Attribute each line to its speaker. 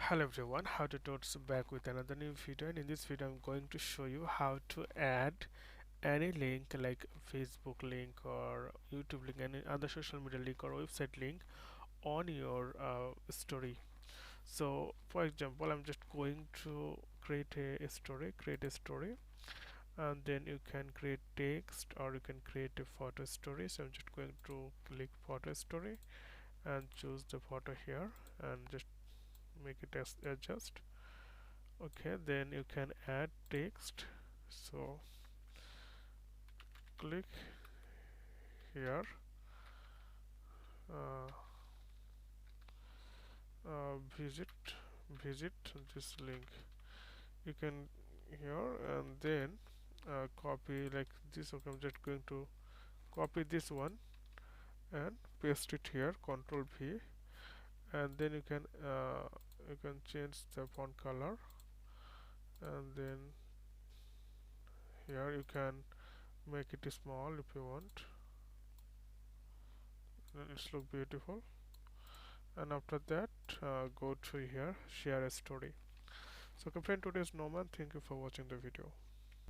Speaker 1: Hello everyone, how to Tots back with another new video, and in this video I'm going to show you how to add any link like Facebook link or YouTube link, any other social media link or website link on your story. So for example, I'm just going to create a story, and then you can create text or you can create a photo story. So I'm just going to click photo story and choose the photo here and just make it as adjust. Okay, then you can add text. So click here, uh, visit this link. You can here and then copy like this. Okay, I'm just going to copy this one and paste it here, Control V, and then you can change the font color, and then here you can make it small if you want, and it's look beautiful. And after that, go to here, share a story. So okay friend, today is Norman. Thank you for watching the video.